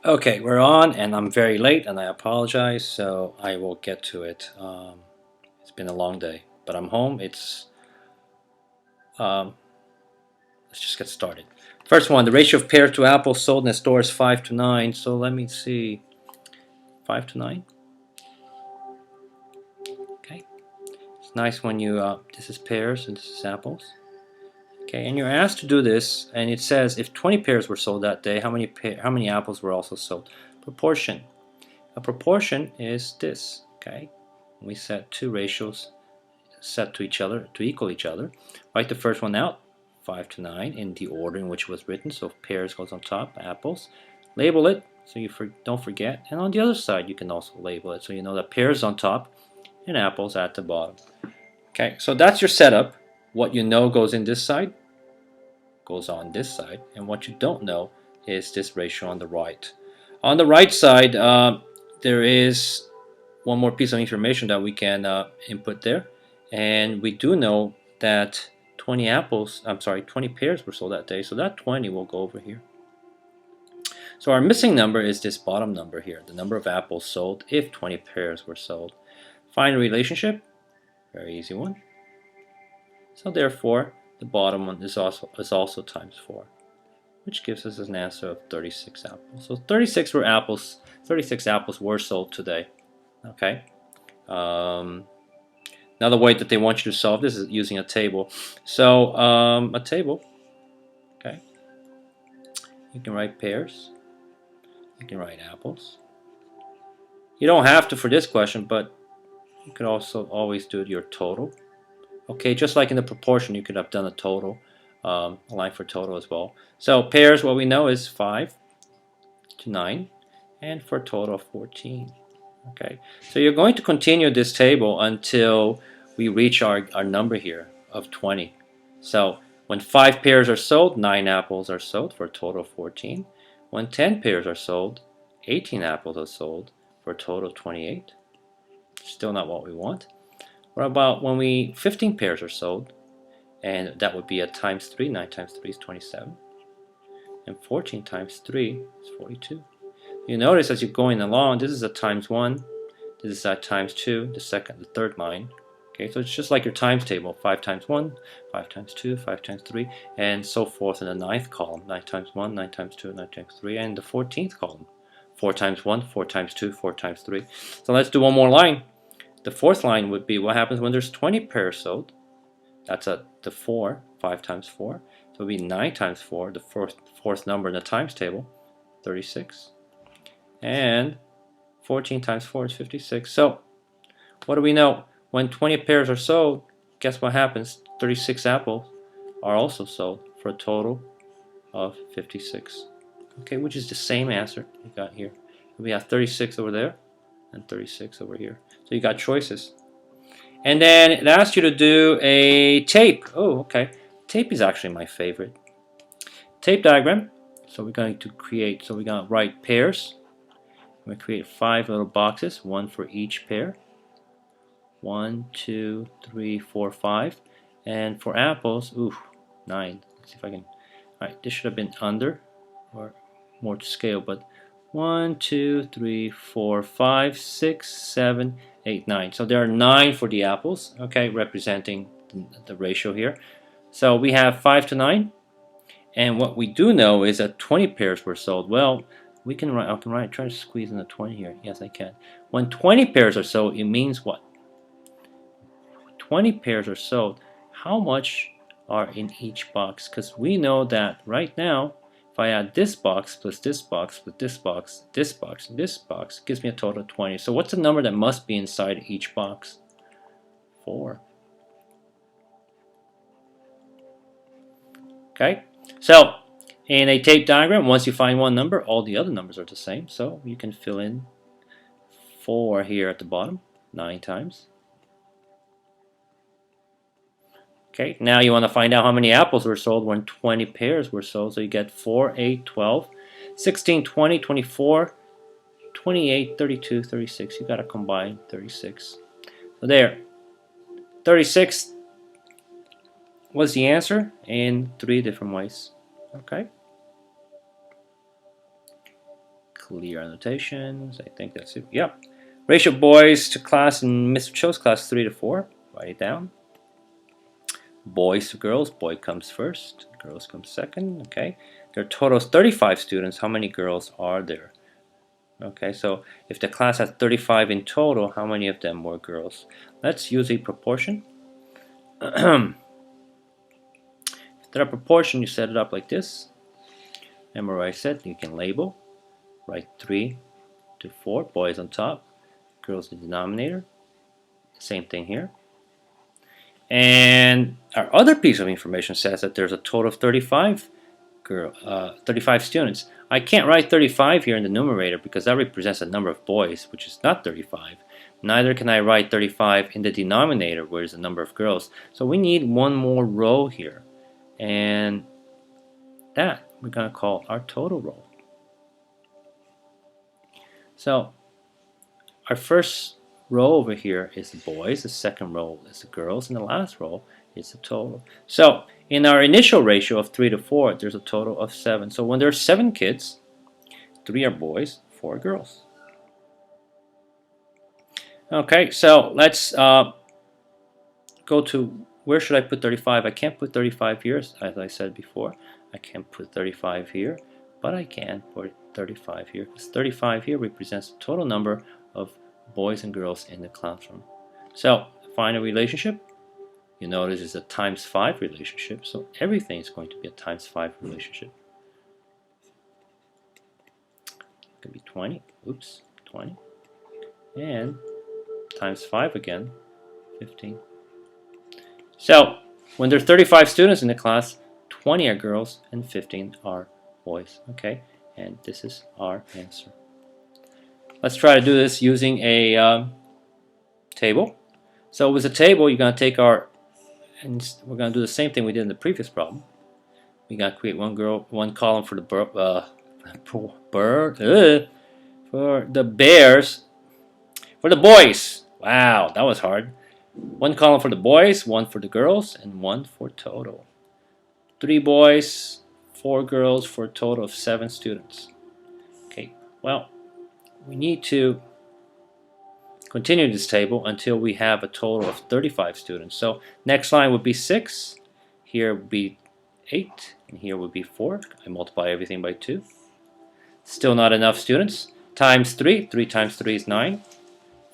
Okay, we're on, and I'm very late, and I apologize, so I will get to it. It's been a long day, but I'm home. Um, let's just get started. First one, the ratio of pear to apple sold in a store is 5 to 9. So let me see. 5 to 9? Okay. It's nice when this is pears and this is apples. Okay, and you're asked to do this, and it says if 20 pears were sold that day, how many apples were also sold? Proportion. A proportion is this, okay? We set two ratios set to each other to equal each other. Write the first one out, 5 to 9, in the order in which it was written. So pears goes on top, apples. Label it so you don't forget. And on the other side, you can also label it so you know that pears on top and apples at the bottom. Okay, so that's your setup. What you know goes in this side, goes on this side, and what you don't know is this ratio on the right. On the right side, there is one more piece of information that we can input there, and we do know that 20 pears were sold that day, so that 20 will go over here. So our missing number is this bottom number here, the number of apples sold if 20 pears were sold. Find a relationship, very easy one. So therefore, the bottom one is also times 4, which gives us an answer of 36 apples. So 36 apples were sold today. Okay. Another way that they want you to solve this is using a table. So a table, okay, you can write pears, you can write apples. You don't have to for this question, but you could also always do your total. Okay, just like in the proportion, you could have done a total, a line for total as well. So pears, what we know is 5 to 9, and for a total of 14. Okay, so you're going to continue this table until we reach our number here of 20. So when 5 pears are sold, 9 apples are sold for a total of 14. When 10 pears are sold, 18 apples are sold for a total of 28. Still not what we want. What about when 15 pears are sold, and that would be a times 3. 9 times 3 is 27. And 14 times 3 is 42. You notice as you're going along, this is a times 1, this is a times 2, the third line. Okay, so it's just like your times table, 5 times 1, 5 times 2, 5 times 3, and so forth in the ninth column, 9 times 1, 9 times 2, 9 times 3, and the 14th column, 4 times 1, 4 times 2, 4 times 3. So let's do one more line. The fourth line would be what happens when there's 20 pairs sold. That's the 4, 5 times 4. So it would be 9 times 4, the fourth number in the times table, 36. And 14 times 4 is 56. So what do we know? When 20 pairs are sold, guess what happens? 36 apples are also sold for a total of 56. Okay, which is the same answer you got here. We have 36 over there and 36 over here. So you got choices. And then it asks you to do a tape. Oh, okay. Tape is actually my favorite. Tape diagram. So we're going to write pairs. We're going to create 5 little boxes, one for each pair. 1, 2, 3, 4, 5. And for apples, 9. Let's see if I can. Alright, this should have been under or more to scale, but 1, 2, 3, 4, 5, 6, 7, 8, 9. So there are 9 for the apples, okay, representing the ratio here. So we have 5 to 9. And what we do know is that 20 pairs were sold. Well, I can try to squeeze in the 20 here. Yes, I can. When 20 pairs are sold, it means what? 20 pairs are sold. How much are in each box? Because we know that right now, if I add this box plus this box plus this box, this box, and this box, it gives me a total of 20. So what's the number that must be inside each box? 4. Okay, so in a tape diagram, once you find one number, all the other numbers are the same. So you can fill in 4 here at the bottom, 9 times. Okay, now you want to find out how many apples were sold when 20 pairs were sold. So you get 4, 8, 12, 16, 20, 24, 28, 32, 36. You got to combine 36. So there, 36 was the answer in 3 different ways. Okay. clear annotations. I think that's it. Yep. Ratio of boys to class in Mr. Cho's class 3 to 4. Write it down. Boys to girls. Boy comes first. Girls come second. Okay. There are total of 35 students. How many girls are there? Okay, so if the class has 35 in total, how many of them were girls? Let's use a proportion. If they're a proportion, you set it up like this. Remember what I said, you can label. Write 3 to 4, boys on top, girls in the denominator. Same thing here. And our other piece of information says that there's a total of 35 students. I can't write 35 here in the numerator because that represents a number of boys, which is not 35. Neither can I write 35 in the denominator, where is the number of girls. So we need one more row here, and that we're going to call our total row. So our first row over here is the boys, the second row is the girls, and the last row is the total. So in our initial ratio of 3 to 4, there's a total of 7. So when there are 7 kids, 3 are boys, 4 are girls. Okay, so let's go to, where should I put 35? I can't put 35 here, as I said before. I can't put 35 here, but I can put 35 here, because 35 here represents the total number of boys and girls in the classroom. So find a relationship. You notice it's a times 5 relationship, so everything is going to be a times 5 relationship. It could be 20, oops, 20, and times 5 again, 15. So when there are 35 students in the class, 20 are girls and 15 are boys. Okay, and this is our answer. Let's try to do this using a table. So with a table, you're going to take our, and we're going to do the same thing we did in the previous problem. We got to create one column for the for the bears, for the boys. Wow, that was hard. One column for the boys, one for the girls, and one for total. 3 boys, 4 girls, for a total of 7 students. Okay, well, we need to continue this table until we have a total of 35 students. So next line would be 6, here would be 8, and here would be 4. I multiply everything by 2. Still not enough students. Times 3, 3 times 3 is 9.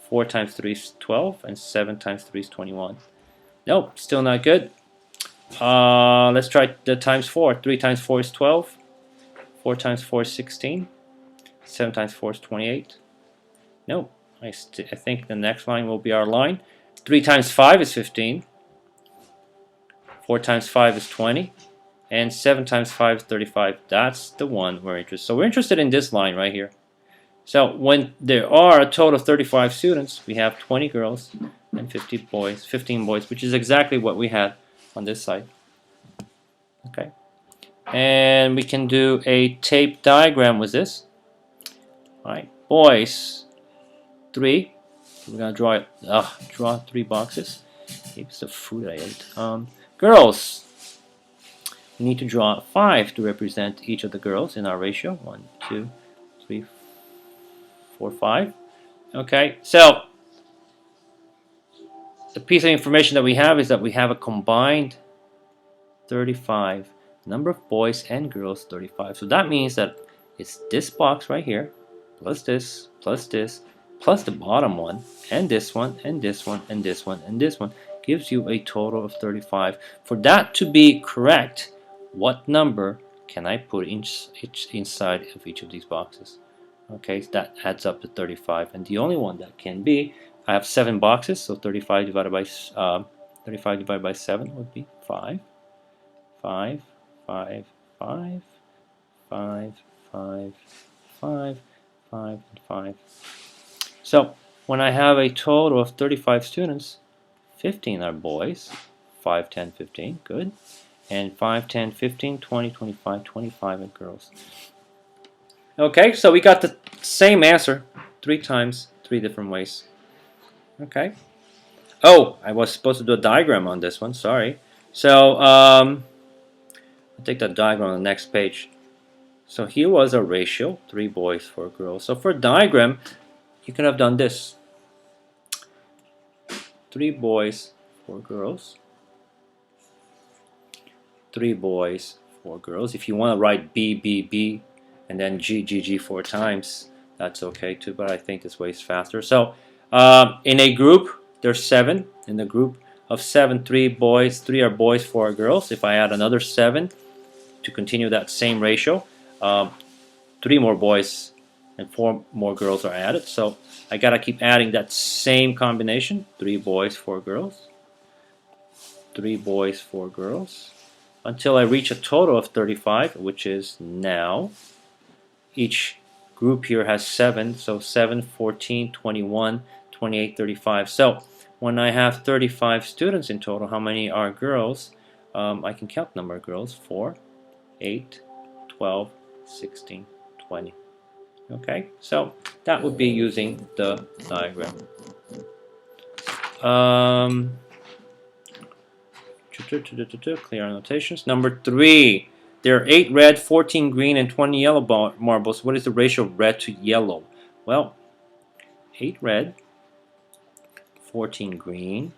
4 times 3 is 12, and 7 times 3 is 21. Nope, still not good. Let's try the times 4. 3 times 4 is 12. 4 times 4 is 16. 7 times 4 is 28. Nope, I think the next line will be our line. 3 times 5 is 15. 4 times 5 is 20. And 7 times 5 is 35. That's the one we're interested in. So we're interested in this line right here. So when there are a total of 35 students, we have 20 girls and 15 boys, which is exactly what we had on this side. Okay, and we can do a tape diagram with this. All right, boys, 3. We're gonna draw 3 boxes. Here's the food I ate. Girls, we need to draw 5 to represent each of the girls in our ratio. 1, 2, 3, 4, 5. Okay, so the piece of information that we have is that we have a combined 35 number of boys and girls, 35. So that means that it's this box right here plus this plus the bottom one, and this one and this one and this one and this one gives you a total of 35. For that to be correct, what number can I put inside of each of these boxes? Okay, so that adds up to 35, and the only one that can be, I have 7 boxes, so 35 divided by 7 would be 5. 5, 5, 5, 5, 5, 5, 5, and 5. So when I have a total of 35 students, 15 are boys, 5, 10, 15, good, and 5, 10, 15, 20, 25, 25 are girls. Okay, so we got the same answer 3 times, 3 different ways. Okay. Oh, I was supposed to do a diagram on this one, sorry. So, I'll take that diagram on the next page. So here was a ratio, 3 boys, 4 girls. So for diagram, you could have done this. 3 boys, 4 girls. 3 boys, 4 girls. If you want to write B, B, B, and then G, G, G 4 times, that's okay too, but I think this way is faster. So in a group, there's 7. In the group of 7, 3 boys, 3 are boys, 4 are girls. If I add another 7 to continue that same ratio, 3 more boys and 4 more girls are added. So I gotta keep adding that same combination. 3 boys, 4 girls. 3 boys, 4 girls. Until I reach a total of 35, which is now. Each group here has 7, so 7, 14, 21, 28, 35. So when I have 35 students in total, how many are girls? I can count the number of girls. 4, 8, 12, 16, 20. Okay, so that would be using the diagram. Clear annotations. Number 3. There are 8 red, 14 green, and 20 yellow marbles. What is the ratio of red to yellow? Well, 8 red, 14 green,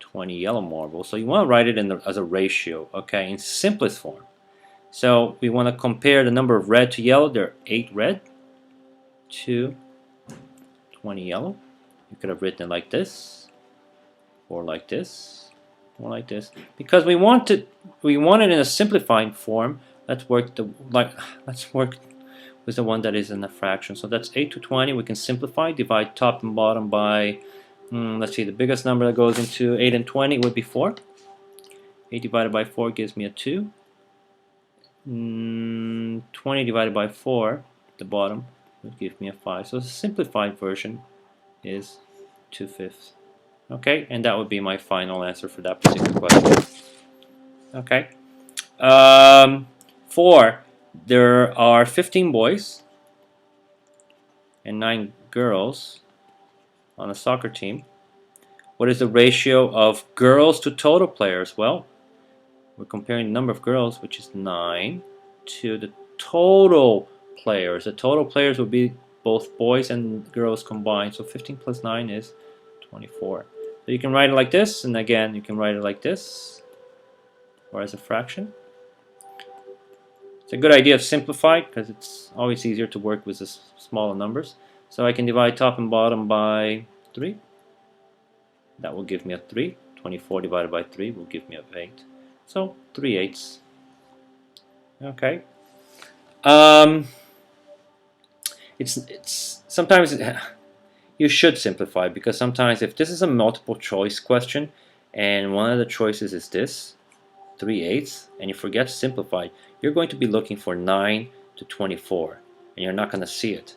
20 yellow marbles. So you want to write it as a ratio, okay, in simplest form. So we want to compare the number of red to yellow. There are 8 red to 20 yellow. You could have written it like this, or like this, or like this. Because we want it in a simplified form. Let's work with the one that is in a fraction. So that's 8 to 20. We can simplify, divide top and bottom by, let's see, the biggest number that goes into 8 and 20 would be 4. 8 divided by 4 gives me a 2. 20 divided by 4, the bottom, would give me a 5. So the simplified version is 2/5. Okay, and that would be my final answer for that particular question. Okay. 4. There are 15 boys and 9 girls on a soccer team. What is the ratio of girls to total players? Well, we're comparing the number of girls, which is 9, to the total players. The total players would be both boys and girls combined. So 15 plus 9 is 24. So you can write it like this, and again, you can write it like this, or as a fraction. It's a good idea to simplify because it's always easier to work with the smaller numbers. So I can divide top and bottom by 3. That will give me a 3. 24 divided by 3 will give me a 8. So 3/8. Okay. It's sometimes you should simplify, because sometimes if this is a multiple choice question and one of the choices is this 3/8 and you forget to simplify, you're going to be looking for 9 to 24 and you're not going to see it,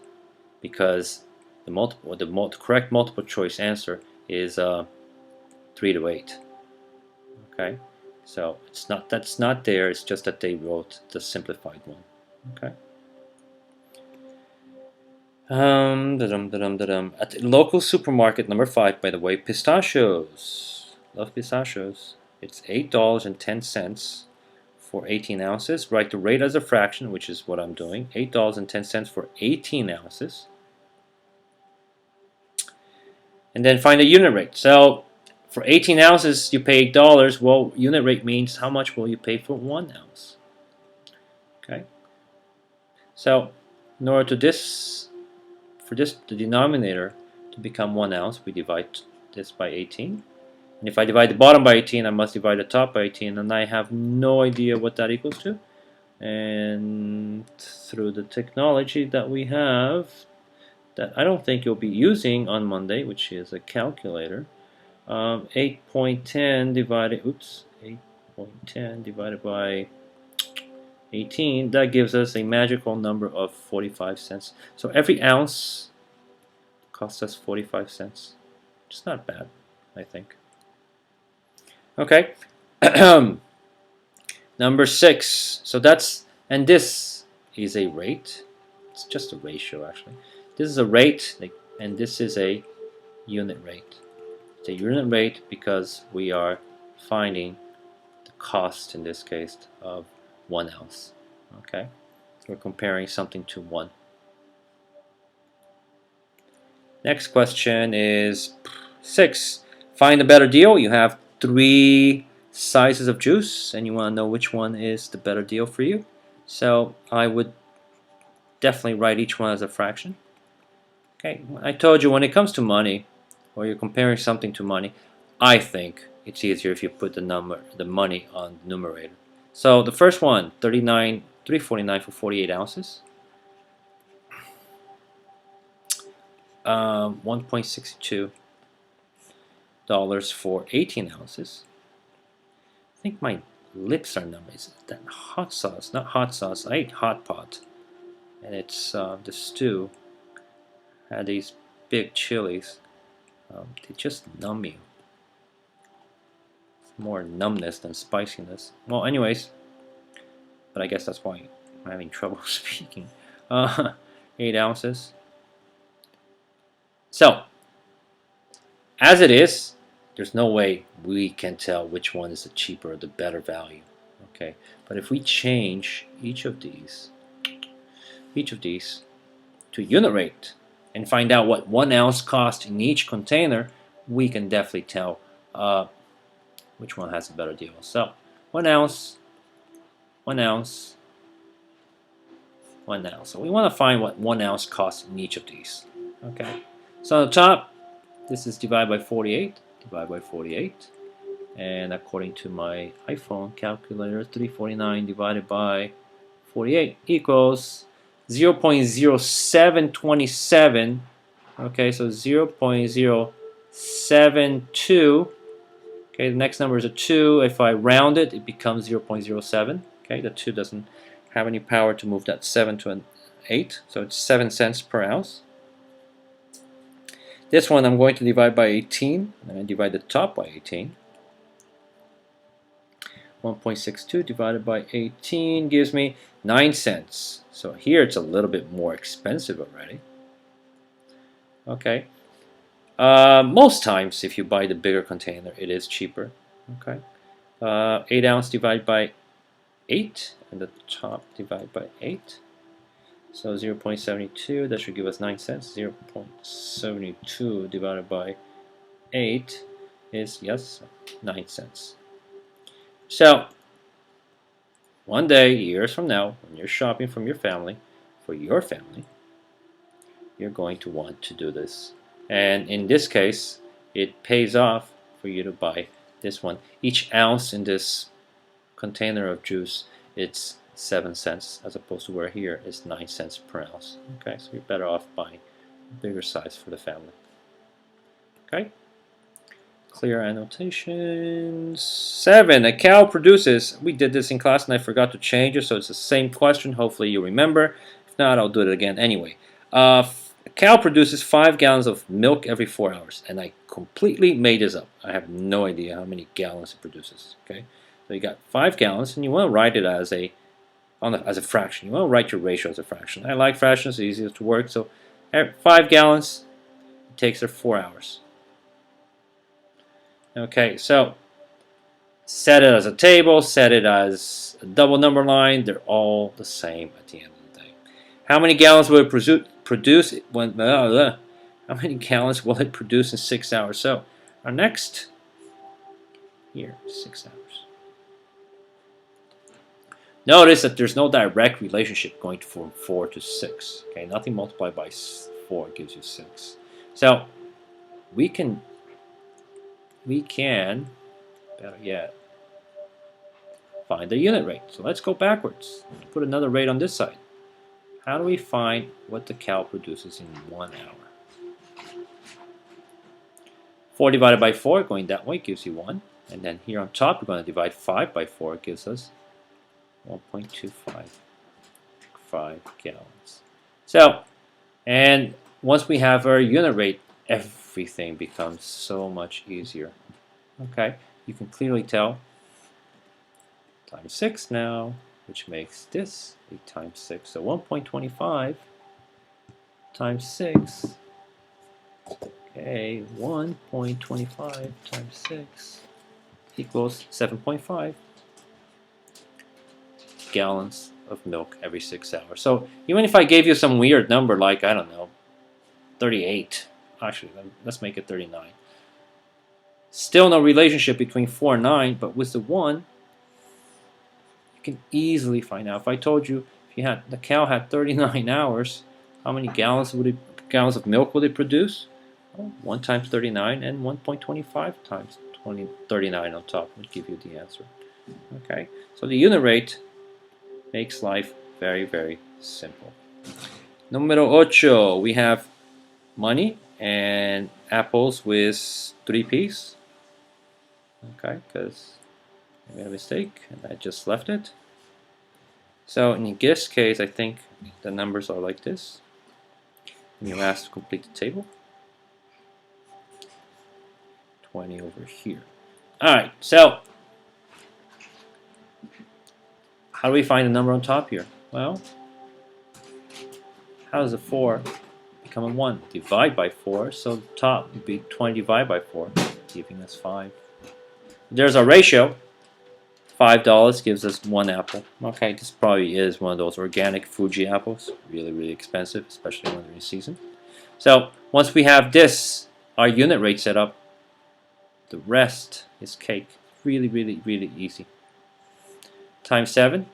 because the correct multiple choice answer is 3 to 8. Okay, so that's not there. It's just that they wrote the simplified one. Okay. At the local supermarket, number 5, by the way, pistachios. Love pistachios. It's $8.10 for 18 ounces. Write the rate as a fraction, which is what I'm doing. $8.10 for 18 ounces. And then find the unit rate. So for 18 ounces, you pay $8. Well, unit rate means how much will you pay for 1 ounce? Okay. So in order to the denominator to become 1 ounce, we divide this by 18. And if I divide the bottom by 18, I must divide the top by 18, and I have no idea what that equals to. And through the technology that we have, that I don't think you'll be using on Monday, which is a calculator, 8.10 divided by 18, that gives us a magical number of 45 cents. So every ounce costs us 45 cents. It's not bad, I think. Okay. Number 6. So and this is a rate. It's just a ratio, actually. This is a rate, and this is a unit rate. It's a unit rate because we are finding the cost, in this case, of 1 ounce. Okay. We're comparing something to 1. Next question is 6. Find a better deal. You have 3 sizes of juice, and you want to know which one is the better deal for you. So I would definitely write each one as a fraction. Okay, I told you when it comes to money, or you're comparing something to money, I think it's easier if you put the money on the numerator. So the first one, $349 for 48 ounces. 1.62 dollars for 18 ounces. I think my lips are numb. Is that hot sauce? Not hot sauce. I ate hot pot, and it's the stew had these big chilies. They just numb you. It's more numbness than spiciness. Well, anyways, but I guess that's why I'm having trouble speaking. 8 ounces. So, as it is, there's no way we can tell which one is the cheaper or the better value. Okay, but if we change each of these to unit rate and find out what 1 ounce cost in each container, we can definitely tell which one has a better deal. So 1 ounce, 1 ounce, 1 ounce. So we want to find what 1 ounce costs in each of these. Okay, so on the top, this is divided by 48, and according to my iPhone calculator, 349 divided by 48 equals 0.0727. Okay, so 0.072. Okay, the next number is a 2. If I round it, it becomes 0.07. Okay, the 2 doesn't have any power to move that 7 to an 8, so it's 7 cents per ounce. This one I'm going to divide by 18, and I divide the top by 18. 1.62 divided by 18 gives me 9 cents. So here it's a little bit more expensive already. Okay. Most times if you buy the bigger container, it is cheaper. Okay. 8 ounce divided by 8, and the top divided by 8. So 0.72, that should give us 9 cents. 0.72 divided by 8 is, yes, 9 cents. So, one day, years from now, when you're shopping from your family, for your family, you're going to want to do this. And in this case, it pays off for you to buy this one. Each ounce in this container of juice, it's 7 cents, as opposed to where here is 9 cents per ounce. Okay, so you're better off buying a bigger size for the family. Okay, clear annotations. 7, a cow produces, we did this in class and I forgot to change it, so it's the same question. Hopefully you remember. If not, I'll do it again anyway. A cow produces 5 gallons of milk every 4 hours, and I completely made this up. I have no idea how many gallons it produces. Okay, so you got 5 gallons, and you want to write it as a fraction. You want to write your ratio as a fraction. I like fractions; it's easier to work. So 5 gallons, it takes her 4 hours. Okay, so set it as a table, set it as a double number line. They're all the same at the end of the day. How many gallons will it produce when? How many gallons will it produce in 6 hours? So our next here, 6 hours. Notice that there's no direct relationship going from 4 to 6. Okay, nothing multiplied by 4 gives you 6. So we can, better yet, find the unit rate. So let's go backwards. Put another rate on this side. How do we find what the cow produces in 1 hour? 4 divided by 4, going that way, gives you 1. And then here on top, we're going to divide 5 by 4. It gives us 1.255 gallons. So, and once we have our unit rate, everything becomes so much easier. Okay, you can clearly tell times 6 now, which makes this 8 times 6. So 1.25 times 6. Okay, 1.25 times 6 equals 7.5 gallons of milk every 6 hours. So even if I gave you some weird number like, I don't know, 38, actually, let's make it 39. Still no relationship between 4 and 9, but with the 1, you can easily find out. If I told you if you had the cow had 39 hours, how many gallons of milk would it produce? Well, 1 times 39 and 1.25 times 39 on top would give you the answer. Okay, so the unit rate makes life very, very simple. Numero 8, we have money and apples with 3 P's. Okay, because I made a mistake and I just left it. So in this case, I think the numbers are like this. And you're asked to complete the table. 20 over here. Alright, so how do we find the number on top here? Well, how does a 4 become a 1? Divide by 4, so the top would be 20 divided by 4, giving us 5. There's our ratio. $5 gives us 1 apple. Okay, this probably is one of those organic Fuji apples. Really, really expensive, especially when they're in season. So once we have this, our unit rate set up, the rest is cake. Really, really, really easy. Times 7.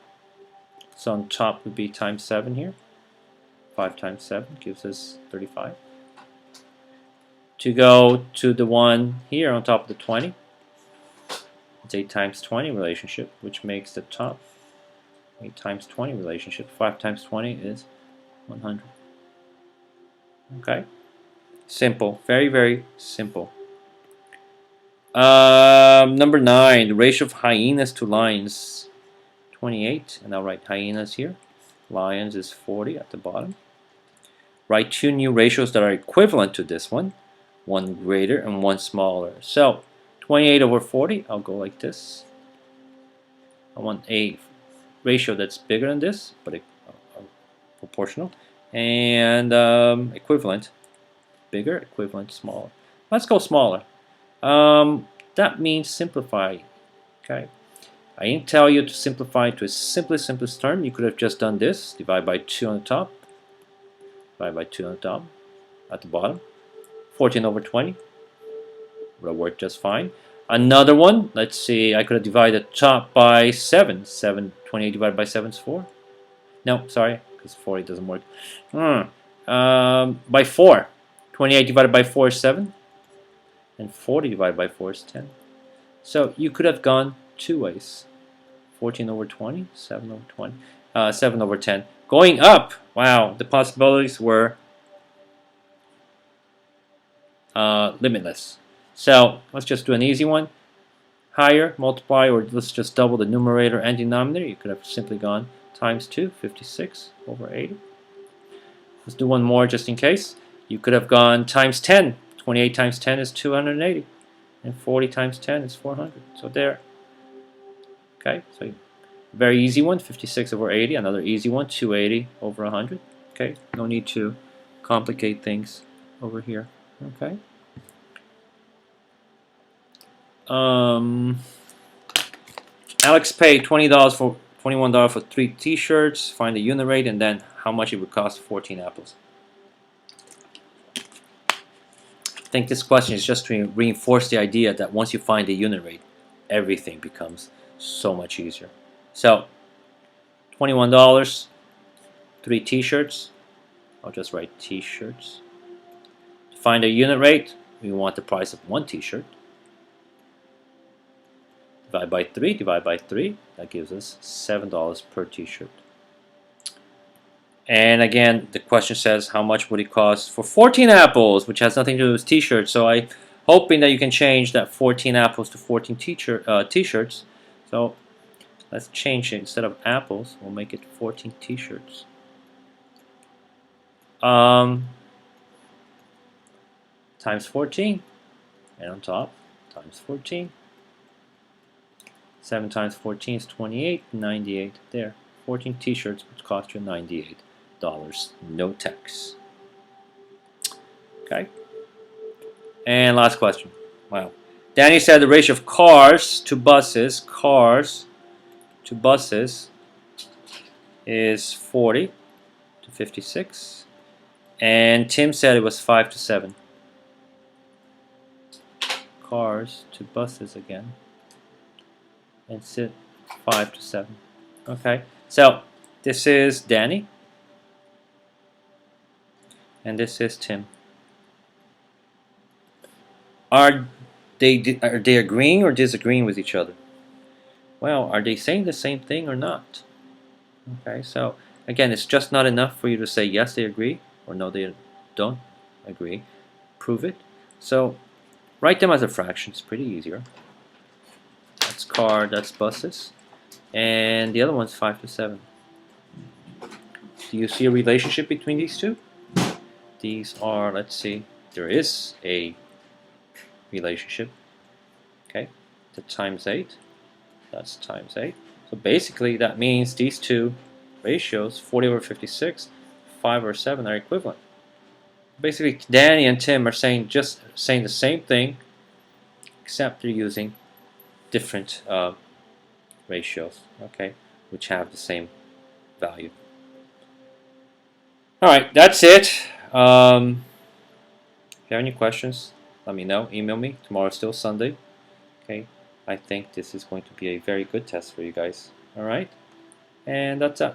So on top would be times 7 here. 5 times 7 gives us 35. To go to the one here on top of the 20, it's 8 times 20 relationship, which makes the top 8 times 20 relationship. 5 times 20 is 100. Okay? Simple. Very, very simple. Number 9, the ratio of hyenas to lions. 28, and I'll write hyenas here. Lions is 40 at the bottom. Write 2 new ratios that are equivalent to this one. 1 greater and 1 smaller. So 28 over 40, I'll go like this. I want a ratio that's bigger than this, but proportional. And equivalent. Bigger, equivalent, smaller. Let's go smaller. That means simplify. Okay. I didn't tell you to simplify to its simplest term. You could have just done this. Divide by 2 on the top. Divide by 2 on the top. At the bottom. 14 over 20. Would have worked just fine. Another one. Let's see. I could have divided the top by 7. 28 divided by 7 is 4. No, sorry. Because 40 doesn't work. By 4. 28 divided by 4 is 7. And 40 divided by 4 is 10. So you could have gone 2 ways. 14 over 20, 7 over 20, 7 over 10. Going up, wow, the possibilities were limitless. So let's just do an easy one. Higher, multiply, or let's just double the numerator and denominator. You could have simply gone times 2, 56 over 80. Let's do one more just in case. You could have gone times 10. 28 times 10 is 280. And 40 times 10 is 400. So there. Okay, so very easy one, 56 over 80. Another easy one, 280 over 100. Okay, no need to complicate things over here. Okay. Alex paid $21 for 3 T-shirts. Find the unit rate and then how much it would cost 14 apples. I think this question is just to reinforce the idea that once you find the unit rate, everything becomes so much easier. So, $21, 3 T-shirts. I'll just write T-shirts. To find a unit rate, we want the price of 1 T-shirt. Divide by 3, divide by 3. That gives us $7 per T-shirt. And again, the question says how much would it cost for 14 apples, which has nothing to do with T-shirts. So I'm hoping that you can change that 14 apples to 14 T-shirts. So let's change it. Instead of apples, we'll make it 14 T-shirts. Times 14. And on top, times 14. 7 times 14 is 28. 98 there. 14 T-shirts would cost you $98. No tax. Okay. And last question. Wow. Danny said the ratio of cars to buses is 40 to 56, and Tim said it was 5 to 7. Cars to buses again, and sit 5 to 7. Okay, so this is Danny, and this is Tim. Are they agreeing or disagreeing with each other? Well, are they saying the same thing or not? Okay, so again, it's just not enough for you to say yes, they agree, or no, they don't agree. Prove it. So write them as a fraction. It's pretty easier. That's car, that's buses. And the other one's 5 to 7. Do you see a relationship between these two? These are, let's see, there is a relationship. Okay, the times 8. That's times 8. So basically that means these two ratios, 40 over 56, 5 over 7, are equivalent. Basically Danny and Tim are saying the same thing, except they're using different ratios, okay, which have the same value. Alright, that's it. If you have any questions, let me know. Email me. Tomorrow's still Sunday. Okay, I think this is going to be a very good test for you guys. Alright, and that's it.